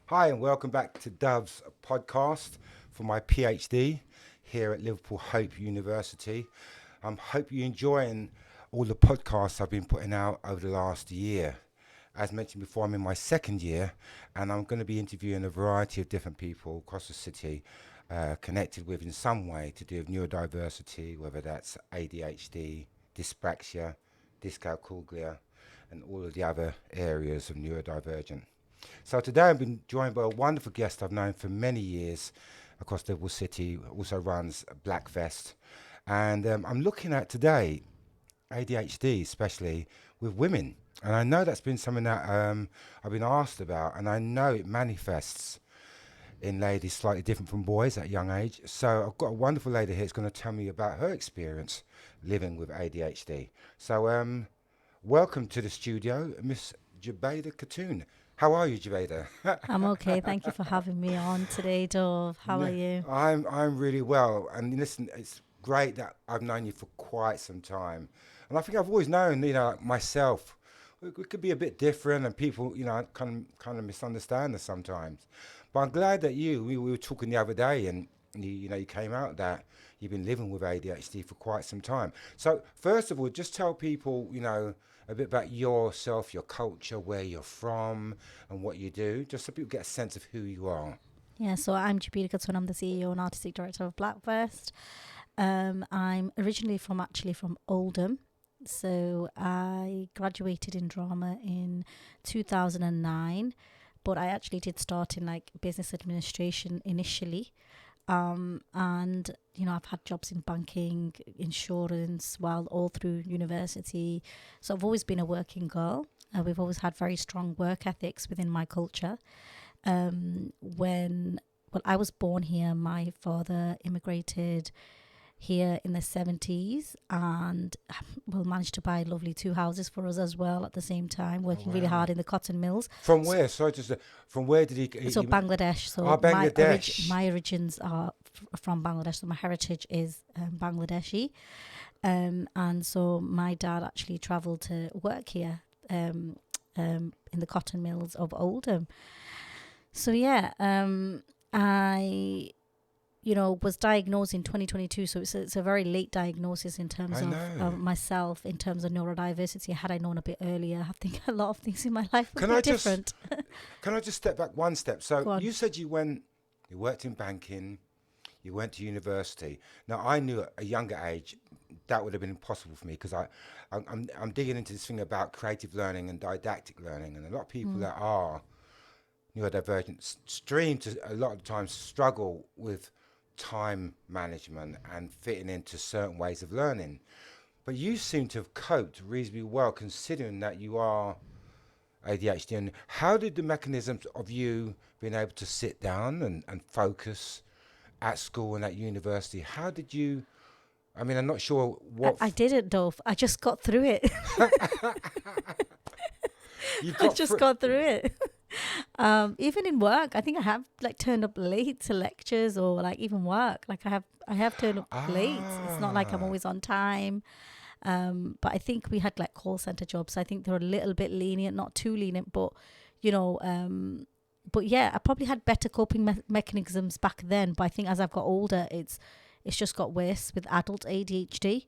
Hi, and welcome back to Dove's podcast for my PhD here at Liverpool Hope University. Hope you're enjoying all the podcasts I've been putting out over the last year. As mentioned before, I'm in my second year, and I'm going to be interviewing a variety of different people across the city, connected with in some way to do with neurodiversity, whether that's ADHD, dyspraxia, dyscalculia, and all of the other areas of neurodivergent. So today I've been joined by a wonderful guest I've known for many years across Liverpool City, also runs Black Vest. And I'm looking at today ADHD, especially with women. And I know that's been something that I've been asked about, and I know it manifests in ladies slightly different from boys at a young age. So I've got a wonderful lady here who's going to tell me about her experience living with ADHD. So welcome to the studio, Miss Jubeda Khatun. How are you, Jubeda? I'm okay. Thank you for having me on today, Dove. How are No, you? I'm really well. And listen, it's great that I've known you for quite some time. And I think I've always known, like myself, we could be a bit different, and people, kind of misunderstand us sometimes. But I'm glad that we were talking the other day, and you came out that you've been living with ADHD for quite some time. So first of all, just tell people, a bit about yourself, your culture, where you're from, and what you do, just so people get a sense of who you are. Yeah, so I'm Jubeda Khatun. I'm the CEO and artistic director of Black Vest. I'm originally from Oldham. So I graduated in drama in 2009, but I actually did start in like business administration initially. And I've had jobs in banking, insurance, while all through university. So I've always been a working girl. We've always had very strong work ethics within my culture. When Well, I was born here. My father immigrated here in the 70s and managed to buy lovely two houses for us as well at the same time, Oh working really wow! hard in the cotton mills. From where? Sorry, from where did So Bangladesh. So Bangladesh. my origins are from Bangladesh. So my heritage is Bangladeshi. And so my dad actually travelled to work here in the cotton mills of Oldham. So yeah, I was diagnosed in 2022. So it's a very late diagnosis in terms I of know. myself, in terms of neurodiversity. Had I known a bit earlier, I think a lot of things in my life would Can be I just different. can I just step back one step? So Go on. you said you worked in banking, you went to university. Now I knew at a younger age that would have been impossible for me because I'm digging into this thing about creative learning and didactic learning, and a lot of people Mm. that are neurodivergent stream to a lot of the times struggle with time management and fitting into certain ways of learning. But you seem to have coped reasonably well considering that you are ADHD. And how did the mechanisms of you being able to sit down and focus at school and at university, how did you? I mean, I'm not sure I didn't, Dove. I just got through it. you I got just through. got through it. Even in work, I think I have like turned up late to lectures or like even work. Like I have turned up late. It's not like I'm Ah, always on time. But I think we had like call center jobs. I think they're a little bit lenient, not too lenient, but you know, but yeah, I probably had better coping mechanisms back then. But I think as I've got older, it's just got worse with adult ADHD.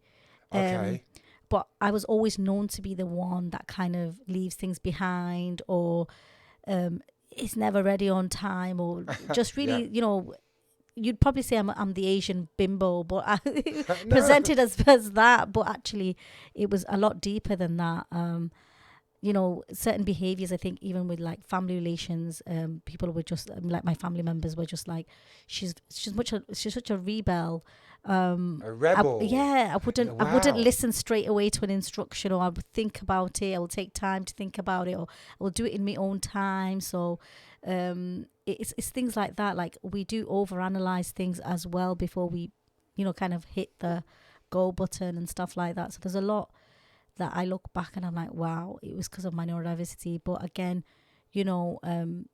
Um, okay. but I was always known to be the one that kind of leaves things behind or um, is never ready on time or just Yeah. really, you'd probably say I'm the Asian bimbo, but I No. presented as that, but actually it was a lot deeper than that. Certain behaviors, I think even with like family relations, people were just like my family members were just like, she's such a rebel. A rebel. Yeah, Yeah, I wouldn't wow. listen straight away to an instruction, or I would think about it. I will take time to think about it, or I will do it in my own time. So, it's things like that. Like we do overanalyze things as well before we, kind of hit the go button and stuff like that. So there's a lot that I look back and I'm like, wow, it was because of my neurodiversity. But again, you know, um,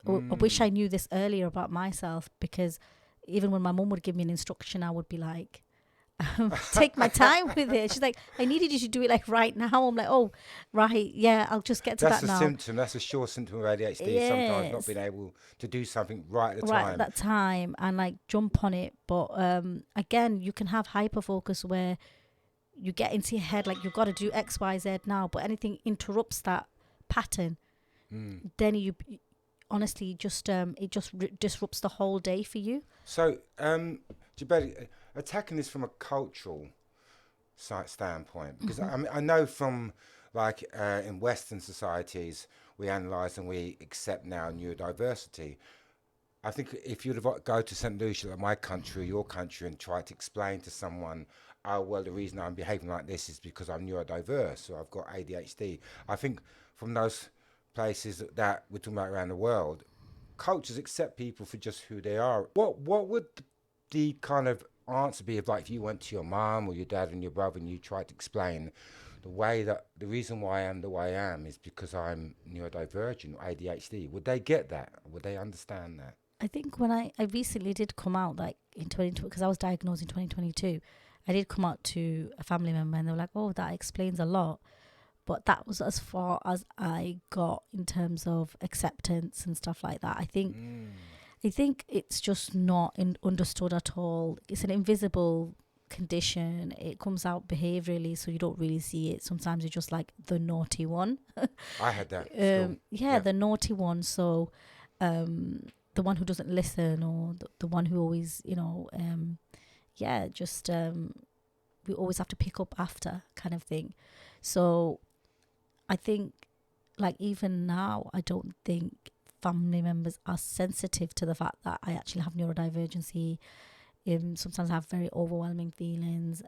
I wish Mm. I knew this earlier about myself, because even when my mum would give me an instruction, I would be like, take my time with it. She's like, I needed you to do it like right now. I'm like, oh, right, yeah, I'll just get to That's that a now. symptom. That's a sure symptom of ADHD. Sometimes not Yes, being able to do something right at the right at time. that time and like jump on it. But again, you can have hyper focus where you get into your head like you've got to do X, Y, Z now, but anything interrupts that pattern, then you honestly just it just disrupts the whole day for you. So, Jubeda, attacking this from a cultural standpoint, because I mean, I know from like in Western societies, we analyse and we accept now neurodiversity. I think if you'd have go to St. Lucia, like my country or your country, and try to explain to someone, oh, well, the reason I'm behaving like this is because I'm neurodiverse or I've got ADHD. I think from those places that we're talking about around the world, cultures accept people for just who they are. What would the kind of answer be if, like, if you went to your mom or your dad and your brother and you tried to explain the reason why I am the way I am is because I'm neurodivergent or ADHD? Would they get that? Would they understand that? I think when I recently did come out like in 2020, because I was diagnosed in 2022, I did come out to a family member and they were like, oh, that explains a lot. But that was as far as I got in terms of acceptance and stuff like that. I think it's just not understood at all. It's an invisible condition. It comes out behaviorally, so you don't really see it. Sometimes you're just like the naughty one. I had that. School. Yeah, the naughty one. So the one who doesn't listen, or the one who always, just we always have to pick up after kind of thing. So I think, like, even now, I don't think family members are sensitive to the fact that I actually have neurodivergency. Sometimes I have very overwhelming feelings.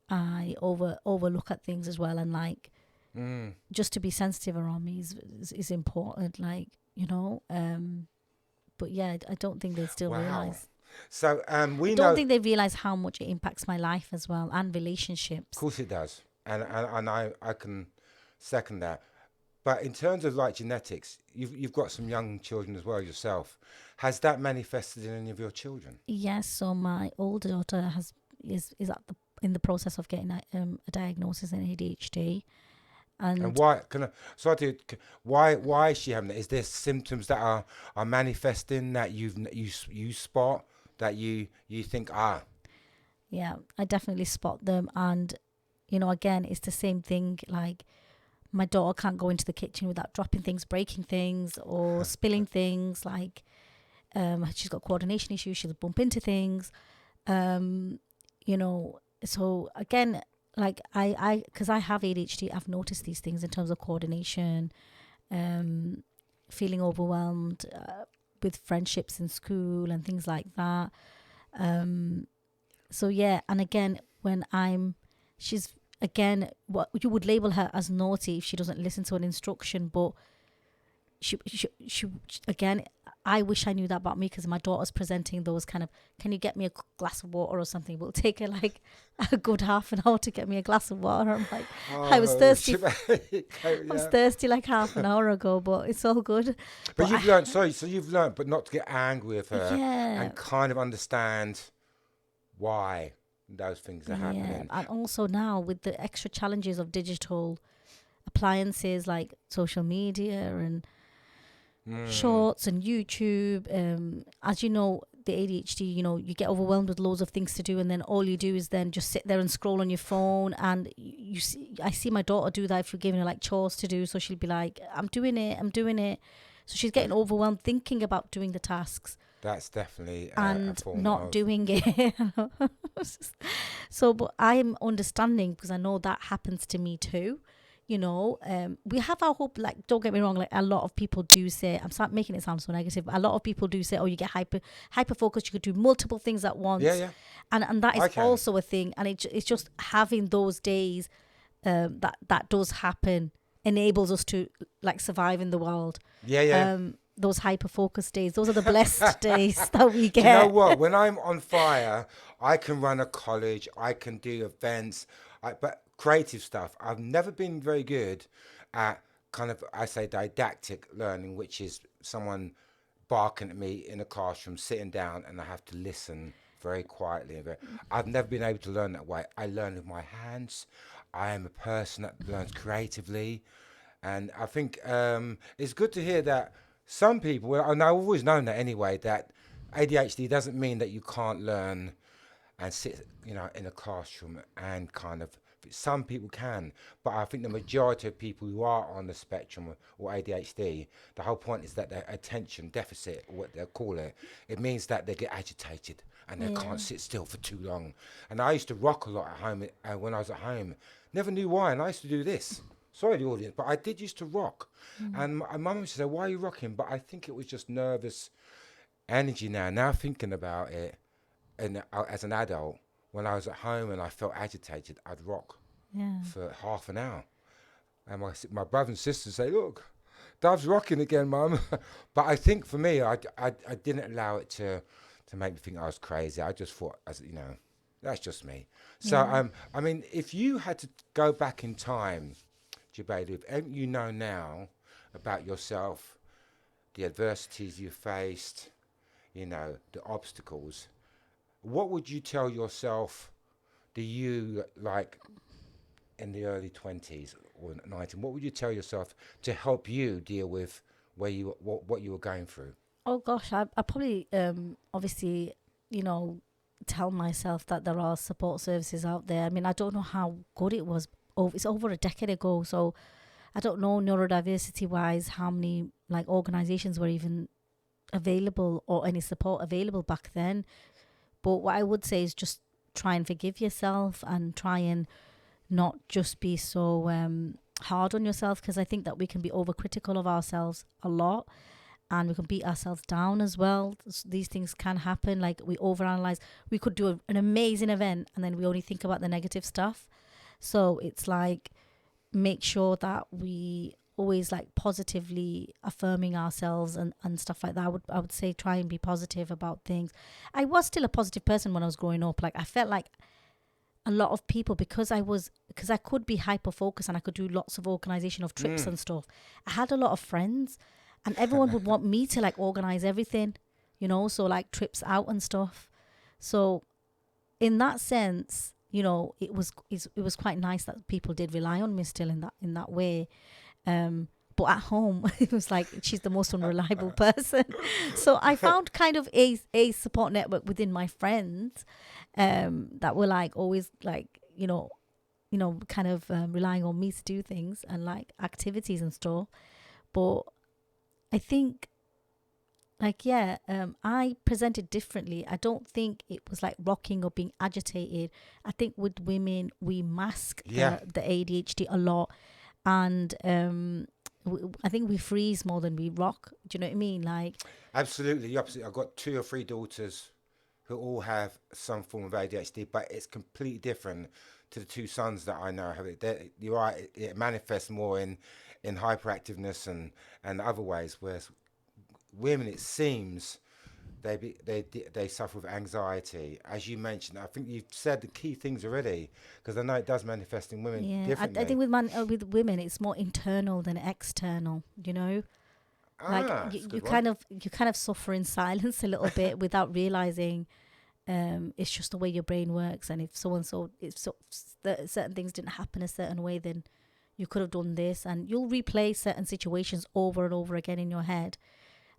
I overlook at things as well, and like just to be sensitive around me is important. Like, but yeah, I don't think they still realize. So I don't think they realize how much it impacts my life as well and relationships. Of course it does, and I can second that. But in terms of like genetics, you've got some young children as well yourself. Has that manifested in any of your children? Yes. So my older daughter is in the process of getting a diagnosis in ADHD. And why why is she having that? Is there symptoms that are manifesting that you spot that you think yeah, I definitely spot them. And again, it's the same thing. Like, my daughter can't go into the kitchen without dropping things, breaking things, or spilling things. Like, she's got coordination issues. She'll bump into things. So again, like because I have ADHD, I've noticed these things in terms of coordination, feeling overwhelmed with friendships in school and things like that. So yeah, and again, when she's again what you would label her as naughty if she doesn't listen to an instruction, but she again, I wish I knew that about me, because my daughter's presenting those kind of, can you get me a glass of water or something? Will take her like a good half an hour to get me a glass of water. I'm like, I was thirsty. I was thirsty like half an hour ago, but it's all good. But you've learned, so you've learned, but not to get angry with her, yeah, and kind of understand why those things are happening. And also now with the extra challenges of digital appliances like social media and shorts and YouTube, as you know, the ADHD, you get overwhelmed with loads of things to do, and then all you do is then just sit there and scroll on your phone. And I see my daughter do that if you're giving her like chores to do, so she'll be like, I'm doing it, so she's getting overwhelmed thinking about doing the tasks. That's definitely and not doing it. So, but I'm understanding, because I know that happens to me too. We have our hope. Like, don't get me wrong. Like, a lot of people do say, I'm start making it sound so negative, but a lot of people do say, oh, you get hyper focused. You could do multiple things at once. Yeah. And that is also a thing. And it's just having those days that does happen enables us to like survive in the world. Yeah. Those hyper focus days, those are the blessed days that we get. Do you know what? When I'm on fire, I can run a college, I can do events, but creative stuff. I've never been very good at kind of, I say, didactic learning, which is someone barking at me in a classroom, sitting down, and I have to listen very quietly. I've never been able to learn that way. I learn with my hands. I am a person that learns creatively. And I think it's good to hear that some people, well, and I've always known that anyway, that ADHD doesn't mean that you can't learn and sit, in a classroom and kind of. Some people can, but I think the majority of people who are on the spectrum or ADHD, the whole point is that their attention deficit, or what they'll call it, it means that they get agitated and they can't sit still for too long. And I used to rock a lot at home when I was at home. Never knew why, and I used to do this. Sorry, the audience, but I did used to rock. And my mum used to say, "Why are you rocking?" But I think it was just nervous energy now. Now thinking about it, and as an adult, when I was at home and I felt agitated, I'd rock for half an hour. And my brother and sister say, "Look, Dove's rocking again, Mum." But I think for me, I didn't allow it to make me think I was crazy. I just thought, that's just me. So, I mean, if you had to go back in time, Jubeda, if everything you know now about yourself, the adversities you faced, the obstacles, what would you tell yourself, like in the early 20s or 19, what would you tell yourself to help you deal with what you were going through? Oh gosh, I probably obviously, tell myself that there are support services out there. I mean, I don't know how good it was. It's over a decade ago, so I don't know neurodiversity wise how many like organizations were even available or any support available back then. But what I would say is just try and forgive yourself and try and not just be so hard on yourself, because I think that we can be overcritical of ourselves a lot and we can beat ourselves down as well. These things can happen. Like we overanalyze. We could do an amazing event and then we only think about the negative stuff. So it's like, make sure that we always like positively affirming ourselves and stuff like that. I would say try and be positive about things. I was still a positive person when I was growing up. Like I felt like a lot of people, because I could be hyper focused and I could do lots of organization of trips and stuff. I had a lot of friends and everyone would want me to like organize everything, so like trips out and stuff. So in that sense, it was quite nice that people did rely on me still in that way. But at home, it was like, she's the most unreliable person. So I found kind of a support network within my friends that were like always like, kind of relying on me to do things and like activities and stuff. But I think I presented differently. I don't think it was like rocking or being agitated. I think with women, we mask the ADHD a lot. And I think we freeze more than we rock. Do you know what I mean? Like, Absolutely. I've got 2 or 3 daughters who all have some form of ADHD, but it's completely different to the 2 sons that I know have it. You're right, it manifests more in hyperactiveness and other ways, whereas women, it seems, they suffer with anxiety, as you mentioned. I think you've said the key things already, because I know it does manifest in women differently. I think with women it's more internal than external. Like you kind of suffer in silence a little bit without realizing. It's just the way your brain works, and if certain things didn't happen a certain way, then you could have done this, and you'll replay certain situations over and over again in your head.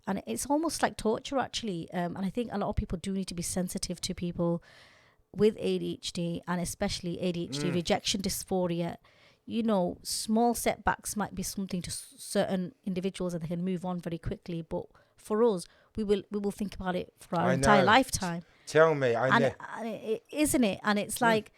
And it's almost like torture, actually. And I think a lot of people do need to be sensitive to people with ADHD, and especially ADHD rejection dysphoria. Small setbacks might be something to certain individuals and they can move on very quickly. But for us, we will think about it for our entire lifetime. Tell me. Isn't it? And it's like,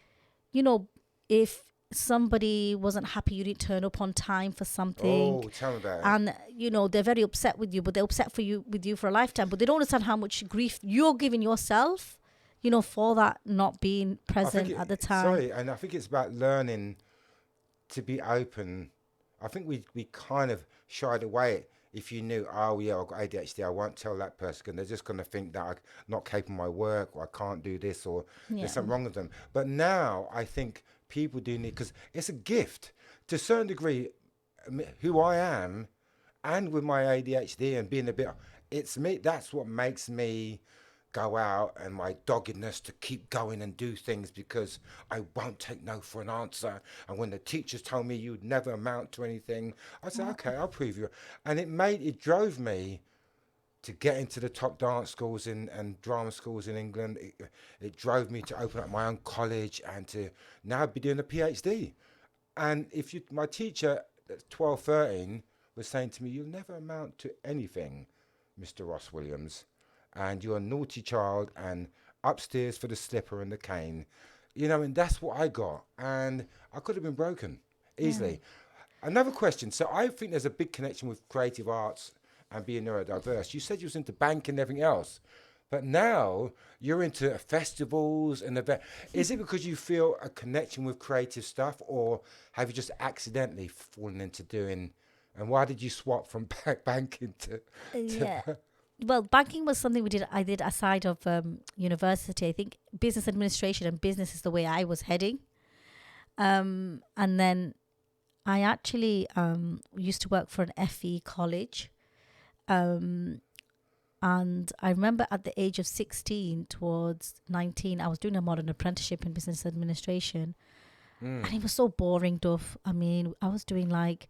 if somebody wasn't happy you didn't turn up on time for something, tell me about it. And they're very upset with you, but they're upset with you for a lifetime, but they don't understand how much grief you're giving yourself for that not being present at the time. Sorry, and I think it's about learning to be open. I think we kind of shied away. If you knew, I've got ADHD, I won't tell that person, because they're just going to think that I'm not capable of my work, or I can't do this, or there's something wrong with them. But now I think people do need, because it's a gift to a certain degree, who I am, and with my ADHD and being a bit, it's me. That's what makes me go out and my doggedness to keep going and do things because I won't take no for an answer. And when the teachers told me you'd never amount to anything, I said, okay, I'll prove you. And it drove me to get into the top dance schools and drama schools in England. It drove me to open up my own college and to now be doing a PhD. And my teacher at 12, 13 was saying to me, you'll never amount to anything, Mr. Ross Williams. And you're a naughty child and upstairs for the slipper and the cane. And that's what I got. And I could have been broken easily. Yeah. Another question. So I think there's a big connection with creative arts and being neurodiverse. You said you was into banking and everything else, but now you're into festivals and events. Is it because you feel a connection with creative stuff, or have you just accidentally fallen into doing? And why did you swap from banking to? Yeah. Well, banking was something I did aside of university. I think business administration and business is the way I was heading. And then I actually used to work for an FE college. And I remember at the age of 16 towards 19, I was doing a modern apprenticeship in business administration. And it was so boring, Duff. I mean, I was doing like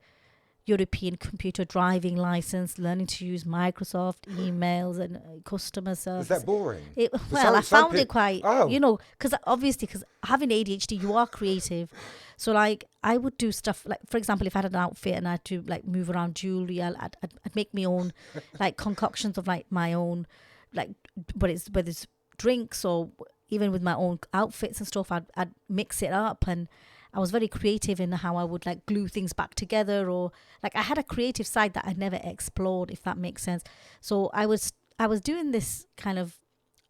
European computer driving license, learning to use Microsoft emails and customer service. Is that boring? I found it quite, because because having ADHD, you are creative. So like I would do stuff like, for example, if I had an outfit and I had to like move around jewelry, I'd make my own like concoctions of like my own, like whether it's drinks or even with my own outfits and stuff, I'd mix it up. And I was very creative in how I would like glue things back together, or like I had a creative side that I never explored, if that makes sense. So I was doing this kind of,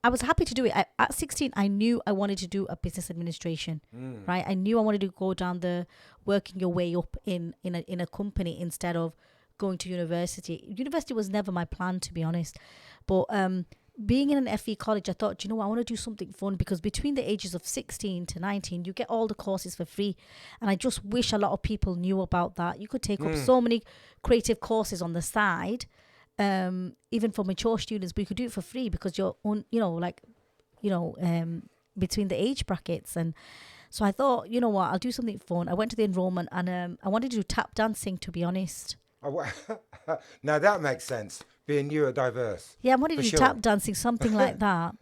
I was happy to do it. At 16, I knew I wanted to do a business administration, right? I knew I wanted to go down the working your way up in a company instead of going to university. University was never my plan, to be honest. But being in an FE college, I thought, I want to do something fun, because between the ages of 16 to 19, you get all the courses for free. And I just wish a lot of people knew about that. You could take up so many creative courses on the side, even for mature students, but you could do it for free because you're on, between the age brackets. And so I thought, you know what, I'll do something fun. I went to the enrollment and I wanted to do tap dancing, to be honest. Now that makes sense, being neurodiverse. Yeah, I wanted to do tap dancing, something like that.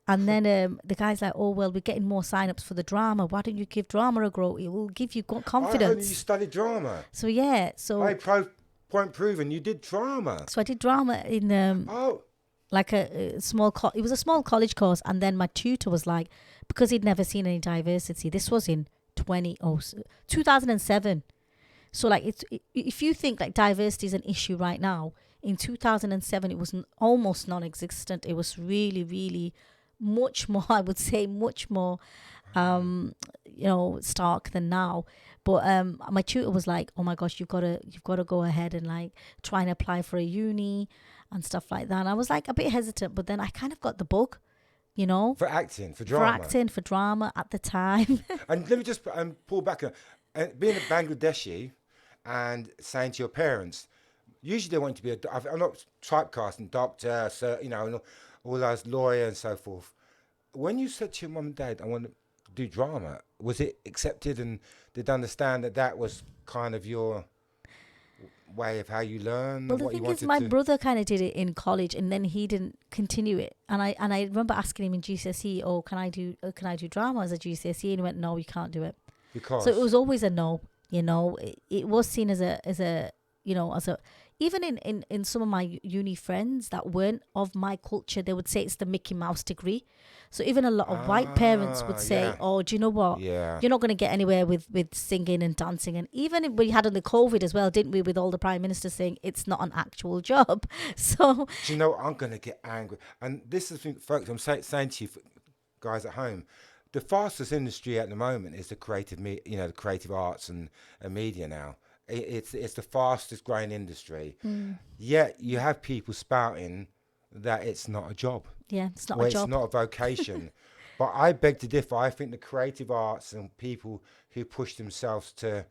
And then the guy's like, oh, well, we're getting more sign-ups for the drama. Why don't you give drama a go? It will give you confidence. I heard you studied drama. So, yeah. So point proven, you did drama. So I did drama in like a small, it was a small college course. And then my tutor was like, because he'd never seen any diversity, this was in 2007. So like, if you think like diversity is an issue right now, in 2007, it was almost non-existent. It was really, really much more, I would say, much more, stark than now. But my tutor was like, oh my gosh, you've got to go ahead and like try and apply for a uni and stuff like that. And I was like a bit hesitant, but then I kind of got the bug, For acting, for drama. For drama at the time. And let me just pull back. Being a Bangladeshi and saying to your parents, usually they want you to be I'm not typecasting, doctor, all those lawyers and so forth. When you said to your mum and dad, I want to do drama, was it accepted and did they understand that was kind of your way of how you learn? Well, the thing is, my brother kind of did it in college and then he didn't continue it. And I remember asking him in GCSE, oh, can I do drama as a GCSE? And he went, no, you can't do it. Because? So it was always a no, It was seen as a even in some of my uni friends that weren't of my culture, they would say it's the Mickey Mouse degree. So even a lot of white parents would say, oh, do you know what? Yeah. You're not going to get anywhere with singing and dancing. And even we had on the COVID as well, didn't we, with all the prime ministers saying it's not an actual job. So. Do you know, I'm going to get angry. And this is, folks, I'm saying to you, guys at home, the fastest industry at the moment is the the creative arts and media now. It's the fastest growing industry. Yet you have people spouting that it's not a job. Yeah, it's not a job. It's not a vocation. But I beg to differ. I think the creative arts and people who push themselves to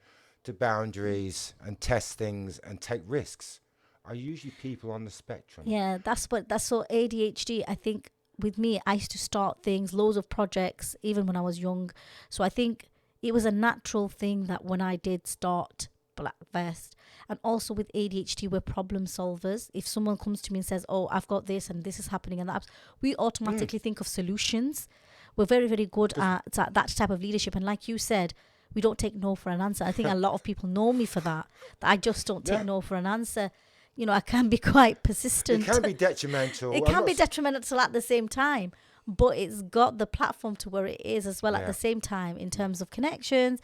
boundaries and test things and take risks are usually people on the spectrum. Yeah, that's so ADHD, I think with me, I used to start things, loads of projects, even when I was young. So I think it was a natural thing that when I did start Black Vest, and also with ADHD, we're problem solvers. If someone comes to me and says, oh, I've got this and this is happening and that, we automatically think of solutions. We're very, very good at that type of leadership. And like you said, we don't take no for an answer. I think a lot of people know me for that I just don't take no for an answer. You know, I can be quite persistent. It can be detrimental. It can be detrimental at the same time, but it's got the platform to where it is as well at the same time in terms of connections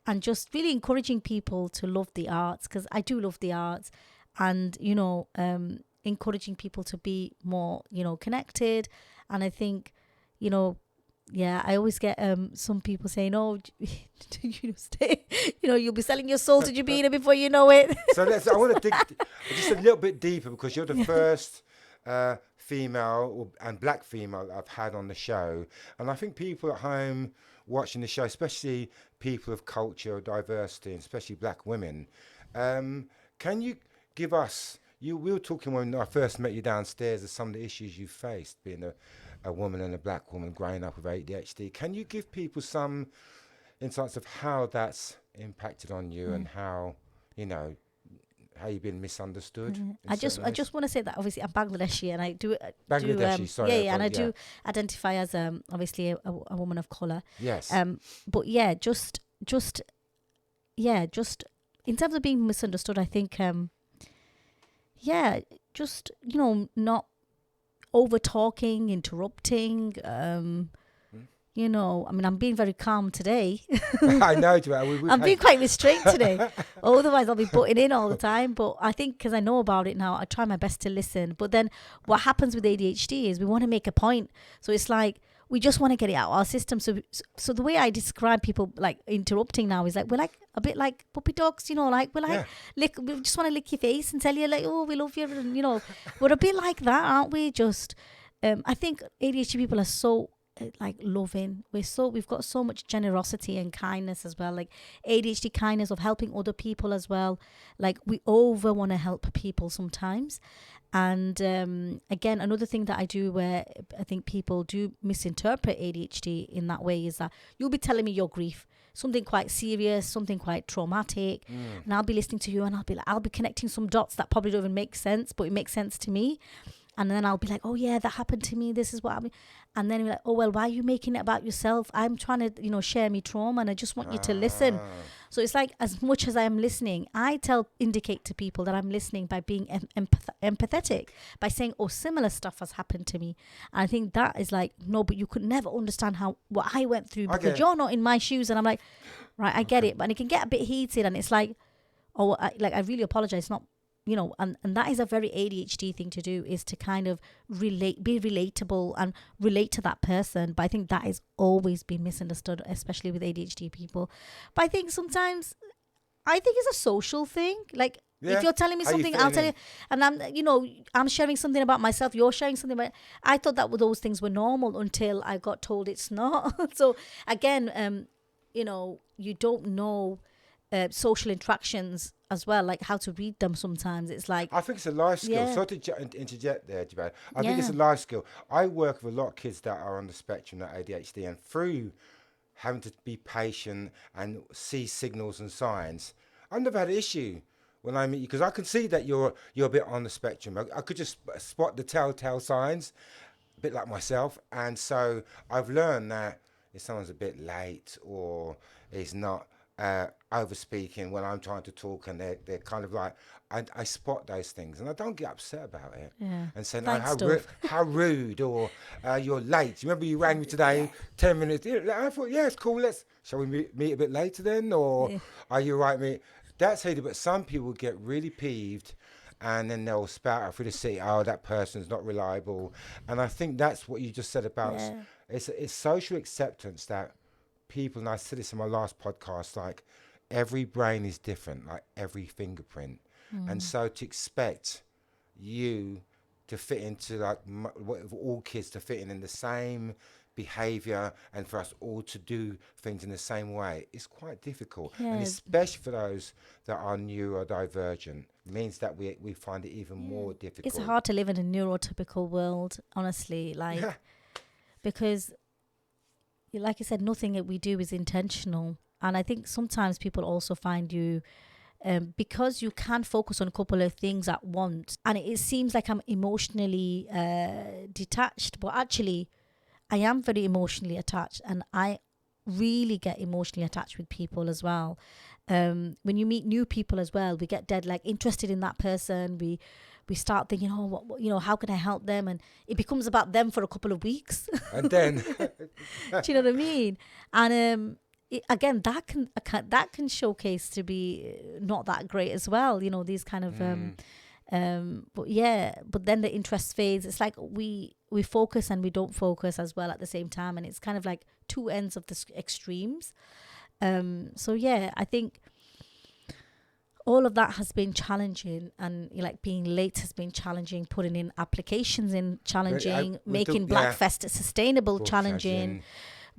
and just really encouraging people to love the arts, because I do love the arts, and, you know, encouraging people to be more, you know, connected. And I think, you know, I always get some people saying, "Oh, you stay. You know, you'll be selling your soul to Jubeda before you know it." So I want to dig just a little bit deeper, because you're the first female and black female I've had on the show, and I think people at home watching the show, especially people of culture or diversity, and especially black women, can you give us? We were talking when I first met you downstairs of some of the issues you faced being a woman and a black woman growing up with ADHD. Can you give people some insights of how that's impacted on you and how, you know, how you've been misunderstood? I just want to say that obviously I'm Bangladeshi, and I do sorry, and I do identify as obviously a woman of color. Yes. But just in terms of being misunderstood, I think just, you know, not over talking, interrupting, you know, I mean, I'm being very calm today. I know, Joelle. I'm being quite restrained today. Otherwise, I'll be butting in all the time. But I think because I know about it now, I try my best to listen. But then what happens with ADHD is we want to make a point. So it's like we just want to get it out of our system. So the way I describe people like interrupting now is like we're like a bit like puppy dogs, you know, like we're like we just want to lick your face and tell you like, oh, we love you, and, you know, we're a bit like that, aren't we? Just I think ADHD people are so like loving. We've got so much generosity and kindness as well, like ADHD kindness of helping other people as well. Like we over want to help people sometimes. And again, another thing that I do where I think people do misinterpret ADHD in that way is that you'll be telling me your grief, something quite serious, something quite traumatic, and I'll be listening to you, and I'll be connecting some dots that probably don't even make sense, but it makes sense to me. And then I'll be like, oh yeah, that happened to me. This is what happened. And then you're like, oh, well, why are you making it about yourself? I'm trying to, you know, share me trauma, and I just want you to listen. So it's like, as much as I am listening, I indicate to people that I'm listening by being empathetic, by saying, oh, similar stuff has happened to me. And I think that is like, no, but you could never understand what I went through because you're not in my shoes. And I'm like, right, I get it. But it can get a bit heated, and it's like, oh, I really apologize. Not, you know, and that is a very ADHD thing to do, is to kind of be relatable and relate to that person. But I think that is always been misunderstood, especially with ADHD people. But I think sometimes, it's a social thing. Like, if you're telling me something, I'll tell you. And I'm sharing something about myself. You're sharing something about. I thought that those things were normal until I got told it's not. So again, you don't know social interactions as well, like how to read them. Sometimes it's like, I think it's a life skill. So to interject there, Jubeda, I think it's a life skill. I work with a lot of kids that are on the spectrum of ADHD, and through having to be patient and see signals and signs, I've never had an issue when I meet you, because I can see that you're a bit on the spectrum. I could just spot the telltale signs, a bit like myself. And so I've learned that if someone's a bit late or is not over speaking when I'm trying to talk, and they're kind of like, I spot those things, and I don't get upset about it and say, no, how rude, or you're late. Remember you rang me today 10 minutes. I thought, it's cool, shall we meet a bit later then, or are you right, mate? That's hated. But some people get really peeved, and then they'll spout out through the city, oh, that person's not reliable. And I think that's what you just said about it's social acceptance that people, and I said this in my last podcast, like every brain is different, like every fingerprint. And so to expect you to fit into like all kids to fit in the same behavior, and for us all to do things in the same way, is quite difficult. And especially for those that are neurodivergent, means that we find it even more difficult. It's hard to live in a neurotypical world, honestly. Like because, like I said, nothing that we do is intentional. And I think sometimes people also find you, because you can focus on a couple of things at once, and it seems like I'm emotionally detached, but actually I am very emotionally attached, and I really get emotionally attached with people as well. When you meet new people as well, we get dead like interested in that person. We start thinking, oh, what, you know, how can I help them? And it becomes about them for a couple of weeks. And then, Do you know what I mean? And again, that can showcase to be not that great as well. You know, these kind of but then the interest fades. It's like we focus and we don't focus as well at the same time, and it's kind of like two ends of the extremes. So yeah, I think all of that has been challenging, and like being late has been challenging, putting in applications in challenging, making Blackfest sustainable challenging.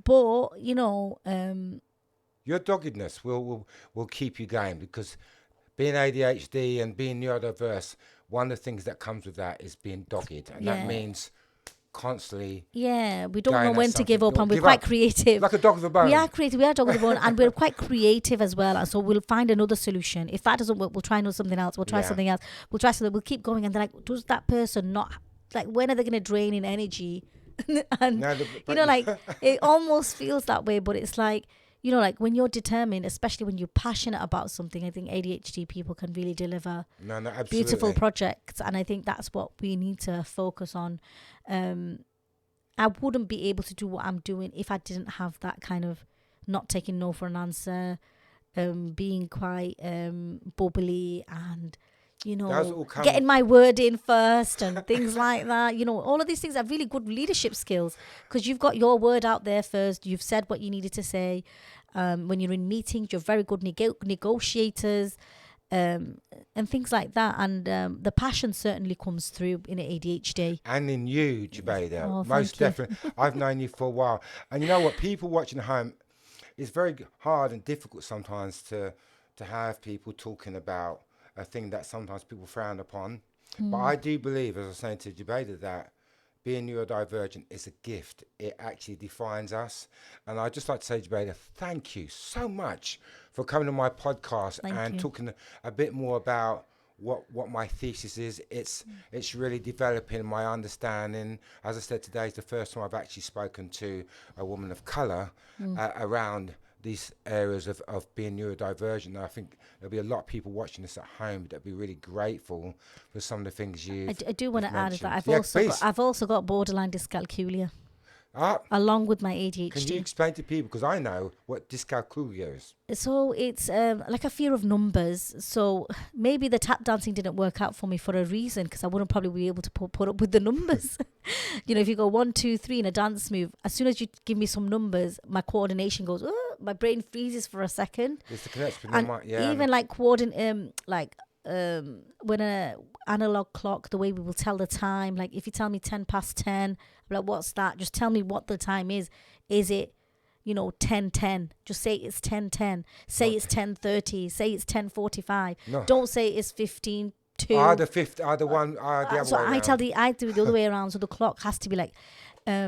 But you know, your doggedness will keep you going, because being ADHD and being neurodiverse, one of the things that comes with that is being dogged, and that means constantly. Yeah, we don't know when to give up, and we're quite creative. Like a dog with a bone. We are creative. We are dog with a bone, and we're quite creative as well. And so we'll find another solution. If that doesn't work, we'll try something else. We'll try something else. We'll try something. We'll keep going, and they're like, does that person not like? When are they going to drain in energy? And you know, like it almost feels that way. But it's like, you know, like when you're determined, especially when you're passionate about something, I think ADHD people can really deliver beautiful projects. And I think that's what we need to focus on. I wouldn't be able to do what I'm doing if I didn't have that kind of not taking no for an answer, being quite bubbly, and, you know, getting my word in first and things like that. You know, all of these things are really good leadership skills, because you've got your word out there first. You've said what you needed to say. When you're in meetings, you're very good negotiators, and things like that. And the passion certainly comes through in ADHD. And in you, Jubeda, most definitely. I've known you for a while. And you know what? People watching at home, it's very hard and difficult sometimes to have people talking about a thing that sometimes people frown upon. But I do believe, as I was saying to Jubeda, that being neurodivergent is a gift. It actually defines us. And I'd just like to say, Jubeda, thank you so much for coming on my podcast and talking a bit more about what my thesis is. It's really developing my understanding. As I said, today is the first time I've actually spoken to a woman of colour around these areas of being neurodivergent. And I think there'll be a lot of people watching this at home that'll be really grateful for some of the things I do want to add is that I've also got borderline dyscalculia along with my ADHD. Can you explain to people, because I know what dyscalculia is? So it's like a fear of numbers. So maybe the tap dancing didn't work out for me for a reason, because I wouldn't probably be able to put up with the numbers. You know, if you go 1, 2, 3 in a dance move, as soon as you give me some numbers, my coordination goes, my brain freezes for a second. It's the connection. Even like when a analog clock, the way we will tell the time, like if you tell me 10 past 10, I'm like, what's that? Just tell me what the time is. Is it, 10:10? Just say it's 10:10. Say it's 10:30. Say it's 10:45. No. Don't say it's 15:2. The other way around. I do it the other way around. So the clock has to be like, how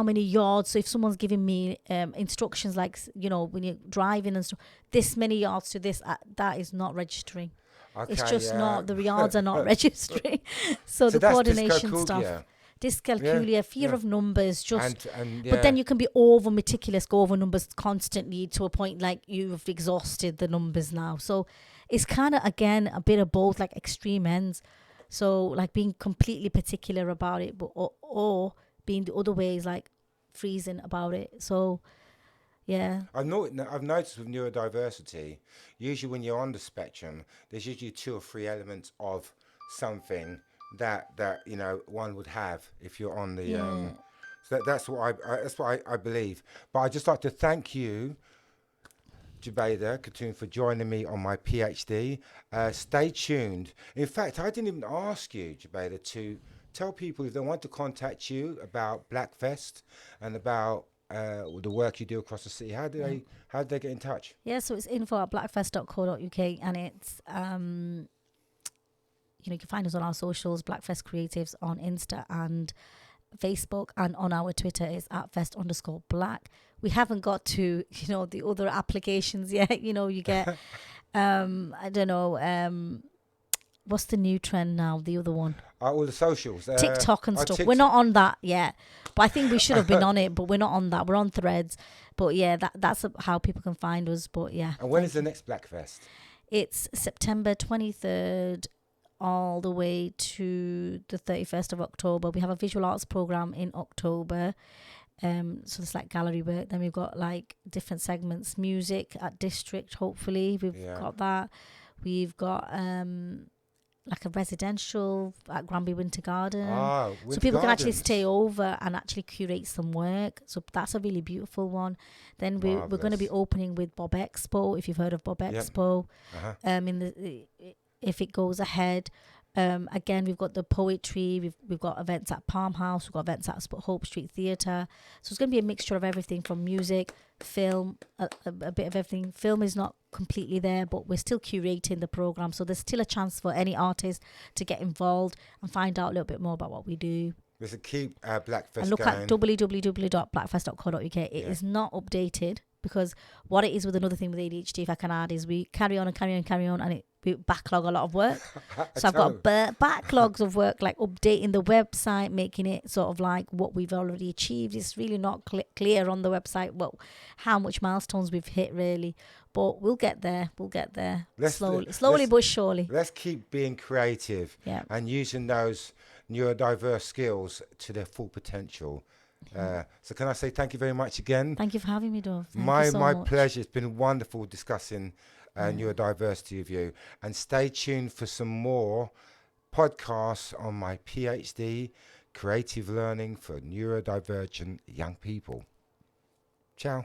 many yards. So if someone's giving me instructions, like, when you're driving and stuff, this many yards to this, that is not registering. Okay, it's just not, the yards are not registering. So the coordination stuff. Dyscalculia, fear of numbers, but then you can be over meticulous, go over numbers constantly to a point like you've exhausted the numbers now. So it's kind of, again, a bit of both, like extreme ends. So like being completely particular about it, but or being the other ways, like freezing about it. So yeah, I've noticed with neurodiversity, usually when you're on the spectrum, there's usually 2 or 3 elements of something that one would have if you're on the so that's what I believe. But I'd just like to thank you, Jubeda Khatun, for joining me on my PhD. Stay tuned. In fact, I didn't even ask you, Jubeda, to tell people if they want to contact you about Blackfest and about the work you do across the city. How do they get in touch? Yeah, so it's info@blackfest.co.uk, and it's you can find us on our socials, Blackfest Creatives on Insta and Facebook, and on our Twitter is @fest_black. We haven't got to, the other applications yet. You get, I don't know, what's the new trend now? The other one, All the socials, TikTok and stuff. We're not on that yet, but I think we should have been on it. But we're not on that. We're on Threads. But yeah, that's how people can find us. But yeah. And when is the next Black Fest? It's September 23rd all the way to the 31st of October. We have a visual arts program in October. So it's like gallery work. Then we've got like different segments, music at District. Hopefully we've got that. We've got like a residential at Granby Winter Garden. So people can actually stay over and actually curate some work. So that's a really beautiful one. Then we're going to be opening with Bob Expo, if you've heard of Bob Expo. If it goes ahead. Again, we've got the poetry, we've got events at Palm House, we've got events at Hope Street Theatre. So it's going to be a mixture of everything from music, film, a bit of everything. Film is not completely there, but we're still curating the programme. So there's still a chance for any artist to get involved and find out a little bit more about what we do. There's a keep Blackfest and look going. at www.blackfest.co.uk. It is not updated because what it is with another thing with ADHD, if I can add, is we carry on, and we backlog a lot of work. So I've got backlogs of work, like updating the website, making it sort of like what we've already achieved. It's really not clear on the website how much milestones we've hit, really. But we'll get there. Slowly but surely. Let's keep being creative and using those neurodiverse skills to their full potential. So can I say thank you very much again? Thank you for having me, Dove. My pleasure. It's been wonderful discussing neurodiversity with you. And stay tuned for some more podcasts on my PhD, Creative Learning for Neurodivergent Young People. Ciao.